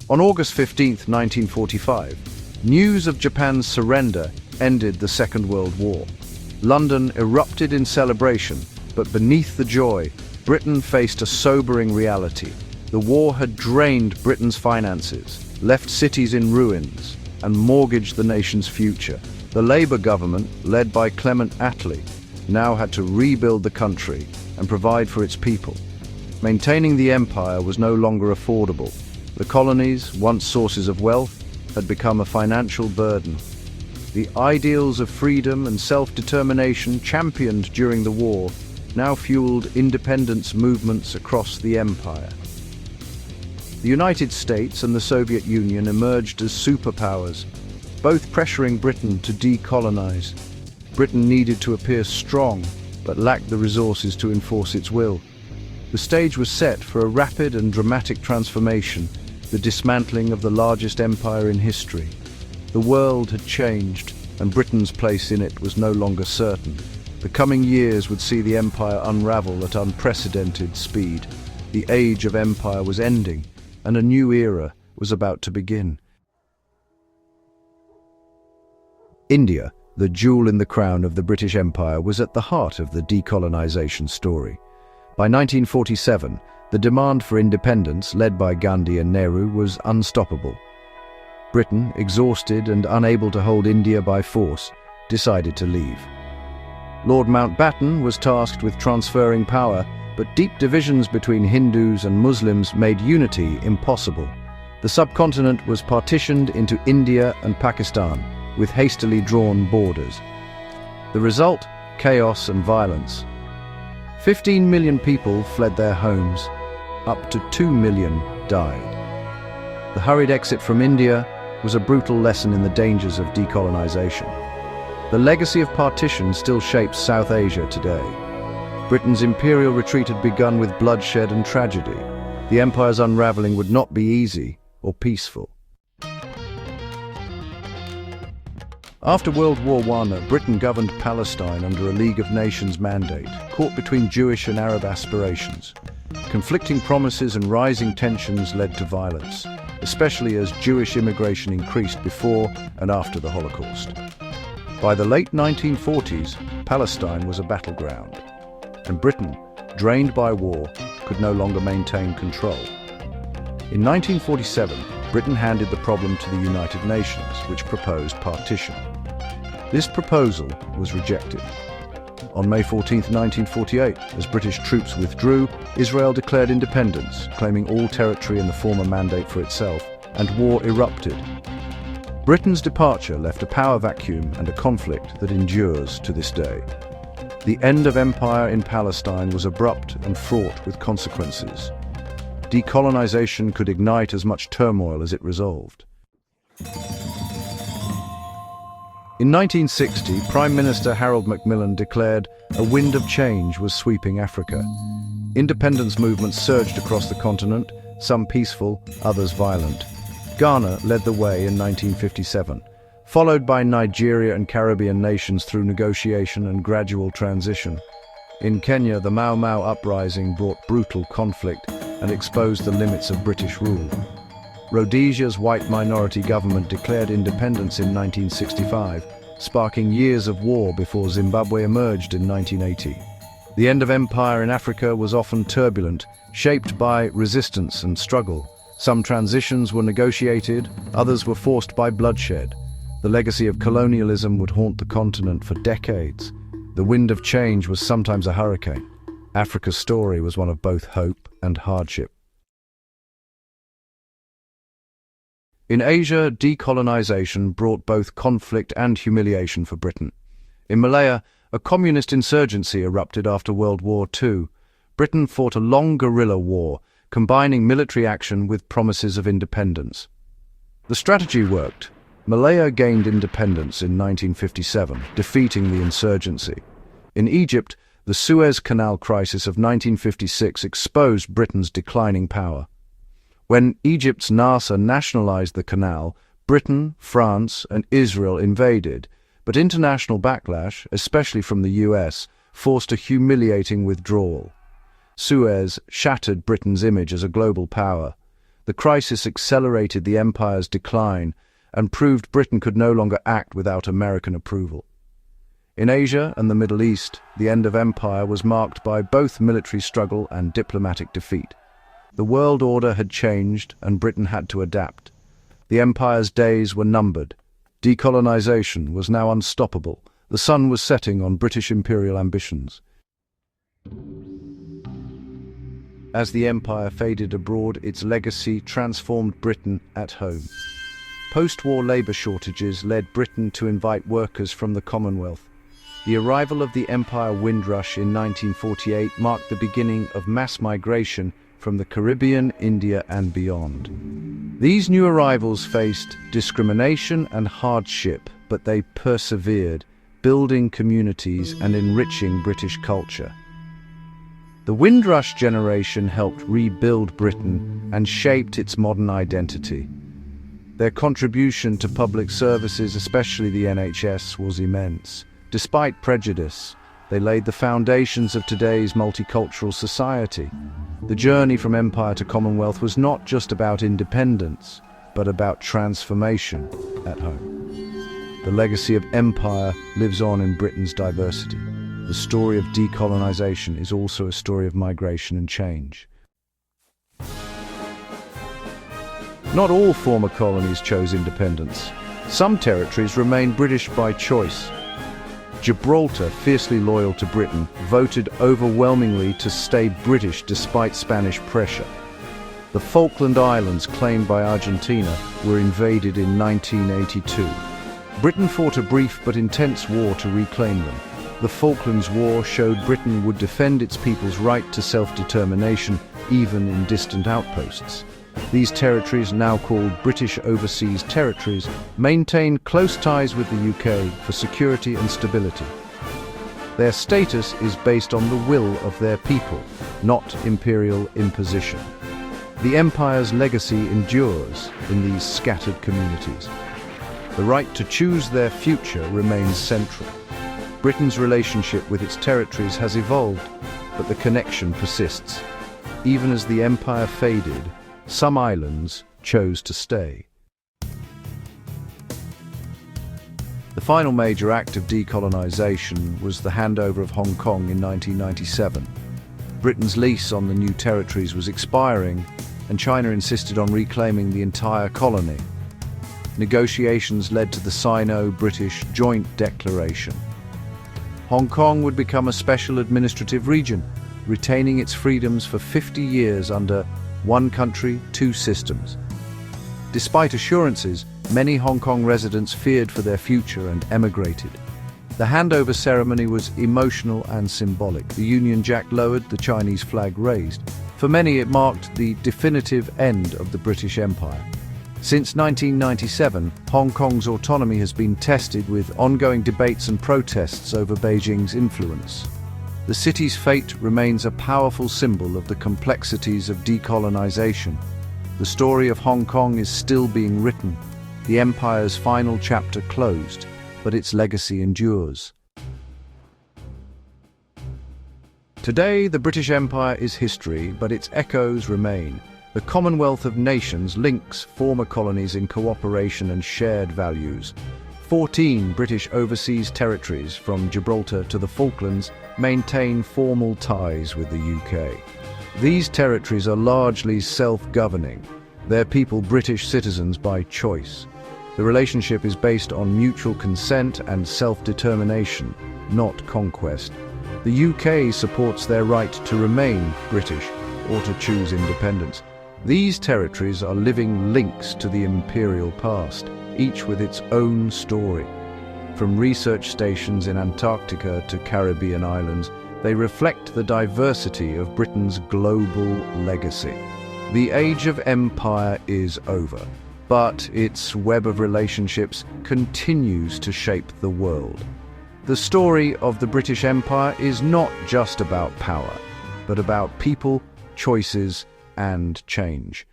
On August 15, 1945, news of Japan's surrender ended the Second World War. London erupted in celebration, but beneath the joy, Britain faced a sobering reality. The war had drained Britain's finances, left cities in ruins, and mortgaged the nation's future. The Labour government, led by Clement Attlee, now had to rebuild the country and provide for its people. Maintaining the empire was no longer affordable. The colonies, once sources of wealth, had become a financial burden. The ideals of freedom and self-determination championed during the war now fueled independence movements across the empire. The United States and the Soviet Union emerged as superpowers, both pressuring Britain to decolonize. Britain needed to appear strong, but lacked the resources to enforce its will. The stage was set for a rapid and dramatic transformation, the dismantling of the largest empire in history. The world had changed, and Britain's place in it was no longer certain. The coming years would see the empire unravel at unprecedented speed. The age of empire was ending, and a new era was about to begin. India, the jewel in the crown of the British Empire, was at the heart of the decolonisation story. By 1947, the demand for independence, led by Gandhi and Nehru, was unstoppable. Britain, exhausted and unable to hold India by force, decided to leave. Lord Mountbatten was tasked with transferring power, but deep divisions between Hindus and Muslims made unity impossible. The subcontinent was partitioned into India and Pakistan, with hastily drawn borders. The result? Chaos and violence. 15 million people fled their homes. Up to 2 million died. The hurried exit from India was a brutal lesson in the dangers of decolonisation. The legacy of partition still shapes South Asia today. Britain's imperial retreat had begun with bloodshed and tragedy. The empire's unravelling would not be easy or peaceful. After World War I, Britain governed Palestine under a League of Nations mandate, caught between Jewish and Arab aspirations. Conflicting promises and rising tensions led to violence, especially as Jewish immigration increased before and after the Holocaust. By the late 1940s, Palestine was a battleground, and Britain, drained by war, could no longer maintain control. In 1947, Britain handed the problem to the United Nations, which proposed partition. This proposal was rejected. On May 14, 1948, as British troops withdrew, Israel declared independence, claiming all territory in the former mandate for itself, and war erupted. Britain's departure left a power vacuum and a conflict that endures to this day. The end of empire in Palestine was abrupt and fraught with consequences. Decolonisation could ignite as much turmoil as it resolved. In 1960, Prime Minister Harold Macmillan declared a wind of change was sweeping Africa. Independence movements surged across the continent, some peaceful, others violent. Ghana led the way in 1957, followed by Nigeria and Caribbean nations through negotiation and gradual transition. In Kenya, the Mau Mau uprising brought brutal conflict and exposed the limits of British rule. Rhodesia's white minority government declared independence in 1965, sparking years of war before Zimbabwe emerged in 1980. The end of empire in Africa was often turbulent, shaped by resistance and struggle. Some transitions were negotiated, others were forced by bloodshed. The legacy of colonialism would haunt the continent for decades. The wind of change was sometimes a hurricane. Africa's story was one of both hope and hardship. In Asia, decolonisation brought both conflict and humiliation for Britain. In Malaya, a communist insurgency erupted after World War II. Britain fought a long guerrilla war, combining military action with promises of independence. The strategy worked. Malaya gained independence in 1957, defeating the insurgency. In Egypt, the Suez Canal crisis of 1956 exposed Britain's declining power. When Egypt's Nasser nationalized the canal, Britain, France, and Israel invaded, but international backlash, especially from the US, forced a humiliating withdrawal. Suez shattered Britain's image as a global power. The crisis accelerated the empire's decline and proved Britain could no longer act without American approval. In Asia and the Middle East, the end of empire was marked by both military struggle and diplomatic defeat. The world order had changed and Britain had to adapt. The empire's days were numbered. Decolonisation was now unstoppable. The sun was setting on British imperial ambitions. As the empire faded abroad, its legacy transformed Britain at home. Post-war labour shortages led Britain to invite workers from the Commonwealth. The arrival of the Empire Windrush in 1948 marked the beginning of mass migration from the Caribbean, India and beyond. These new arrivals faced discrimination and hardship, but they persevered, building communities and enriching British culture. The Windrush generation helped rebuild Britain and shaped its modern identity. Their contribution to public services, especially the NHS, was immense. Despite prejudice, they laid the foundations of today's multicultural society. The journey from empire to Commonwealth was not just about independence, but about transformation at home. The legacy of empire lives on in Britain's diversity. The story of decolonisation is also a story of migration and change. Not all former colonies chose independence. Some territories remained British by choice. Gibraltar, fiercely loyal to Britain, voted overwhelmingly to stay British despite Spanish pressure. The Falkland Islands, claimed by Argentina, were invaded in 1982. Britain fought a brief but intense war to reclaim them. The Falklands War showed Britain would defend its people's right to self-determination, even in distant outposts. These territories, now called British Overseas Territories, maintain close ties with the UK for security and stability. Their status is based on the will of their people, not imperial imposition. The empire's legacy endures in these scattered communities. The right to choose their future remains central. Britain's relationship with its territories has evolved, but the connection persists. Even as the empire faded, some islands chose to stay. The final major act of decolonisation was the handover of Hong Kong in 1997. Britain's lease on the new territories was expiring, and China insisted on reclaiming the entire colony. Negotiations led to the Sino-British Joint Declaration. Hong Kong would become a special administrative region, retaining its freedoms for 50 years under one country, two systems. Despite assurances, many Hong Kong residents feared for their future and emigrated. The handover ceremony was emotional and symbolic. The Union Jack lowered, the Chinese flag raised. For many, it marked the definitive end of the British Empire. Since 1997, Hong Kong's autonomy has been tested with ongoing debates and protests over Beijing's influence. The city's fate remains a powerful symbol of the complexities of decolonisation. The story of Hong Kong is still being written. The empire's final chapter closed, but its legacy endures. Today, the British Empire is history, but its echoes remain. The Commonwealth of Nations links former colonies in cooperation and shared values. 14 British overseas territories, from Gibraltar to the Falklands, maintain formal ties with the UK. These territories are largely self-governing, their people British citizens by choice. The relationship is based on mutual consent and self-determination, not conquest. The UK supports their right to remain British or to choose independence. These territories are living links to the imperial past, each with its own story. From research stations in Antarctica to Caribbean islands, they reflect the diversity of Britain's global legacy. The age of empire is over, but its web of relationships continues to shape the world. The story of the British Empire is not just about power, but about people, choices, and change.